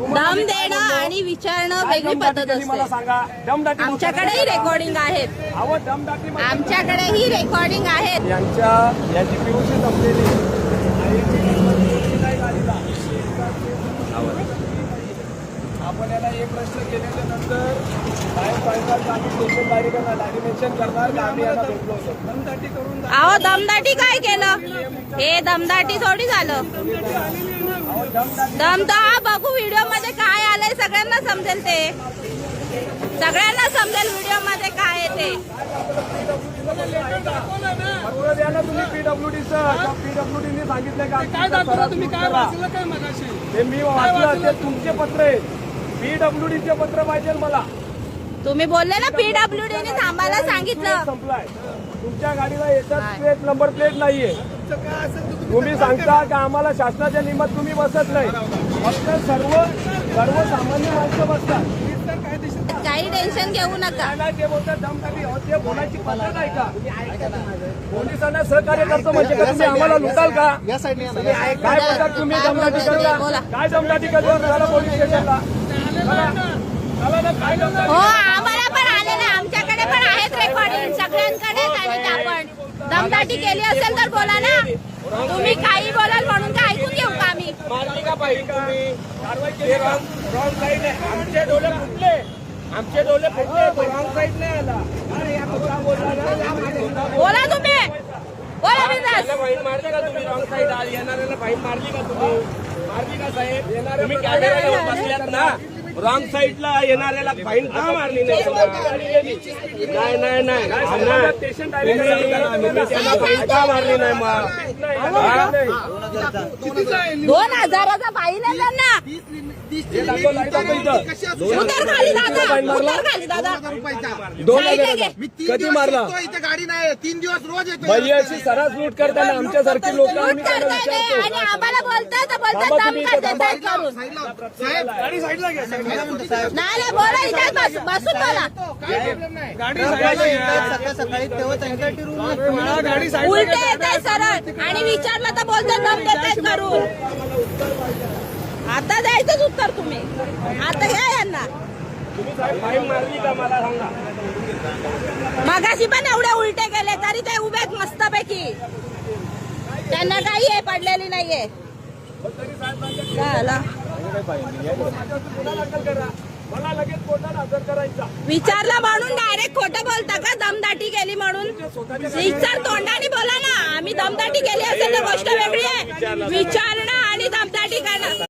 दम देणं आणि विचारणं वेगळी पद्धत मला असते. सांगा, दमदाटी आमच्याकडेही रेकॉर्डिंग आहेत. अहो दमदाटी आमच्याकडेही रेकॉर्डिंग आहेत. याची पीयूसी संपलेली आपण याला एक प्रश्न केल्याच्या नंतर काय सांगणार की आम्ही स्टेशन डायरेक्ट मेन्शन करणार की आम्ही याला भेटलो होतो. दमदाटी करून अहो दमदाटी काय केलं? हे दमदाटी थोडी झालं. दमदा बघू व्हिडिओ मध्ये काय आलंय, सगळ्यांना समजेल ते. सगळ्यांना समजेल व्हिडिओ मध्ये काय आहे ते. पत्र द्या ना तुम्ही पीडब्ल्यूडीचं. पीडब्ल्यूडीने सांगितलं का काय दाखवलं तुम्ही, काय वाचलं काय मगाशी? ते मी वाचलं, ते तुमचे पत्र आहे. पीडब्ल्यूडीचे पत्र पाहिजे मला. तुम्ही बोलले ना पीडब्ल्यूडीने थांबायला सांगितलं. संपलाय. तुमच्या गाडीला याच्यात प्लेट नंबर प्लेट नाहीये. तुम्ही सांगता का आम्हाला शासनाच्या नियमात तुम्ही बसत नाही. फक्त सर्वसामान्य माणसं बसतात. काही टेन्शन घेऊ नका. ते बोलतात दमदाटी. ते बोलायची पद्धत आहे का? पोलिसांना सहकार्य करतो म्हणजे का तुम्ही आम्हाला लुटाल का? काय बोलतात तुम्ही दमदाटी करता? काय दमदाटी करतो? चला पोलीस स्टेशनला. काय हो आम्हाला पण आले ना, आमच्याकडे पण आहेत रेकॉर्डिंग सगळ्यांकडे. आणि आपण दमदाटी केली असेल तर बोला ना. तुम्ही काही बोलाल म्हणून काय ऐकून घेऊ का आम्ही? मारली का पाहिजे तुम्ही? कारवाई केली का? रॉंग साईड आहे. आमचे डोळे फुटले. रॉंग साईड नाही आला. बोला तुम्ही. बोला बिंदास. फाईन मारली का तुम्ही? रॉंग साईड येणाऱ्याला फाईन मारली का तुम्ही? मारली का साहेब? तुम्ही कॅमेरा बसल्यात ना, रॉंग साईडला येणाऱ्याला फाईन का मारली नाही? नाही फाईन का मारली नाही? मग 2000चा फाईन आहे त्यांना. उतर खाली दादा, उतर खाली दादा. 2000 कधी मारला? गाडी नाही 3 दिवस रोज येतो. भैयाची सरस लूट करताना आमच्यासारखी लोक लूट करताय आणि आम्हाला बोलताय तर बोलतात दम करताय करून. साहेब गाडी साईडला घ्या. नाही बोला, इथे बसून बोला. उलटे येत आहे सरळ आणि विचारलं तर बोलतात दम देतायत करून. आता द्यायचंच उत्तर तुम्ही. आता घ्या यांना. फाईन मारली का मला सांगा. मगाशी पण एवढे उलटे केले तरी ते उभे मस्तपैकी. त्यांना काही आहे पडलेली नाहीये. मला लगेच कोर्टात हजर करायचा. विचारलं म्हणून डायरेक्ट खोटं बोलता का? दमदाटी केली म्हणून विचार तोंडाने बोला ना. आम्ही दमदाटी केली असेल तर गोष्ट वेगळी आहे. विचारणं आणि दमदाटी करणं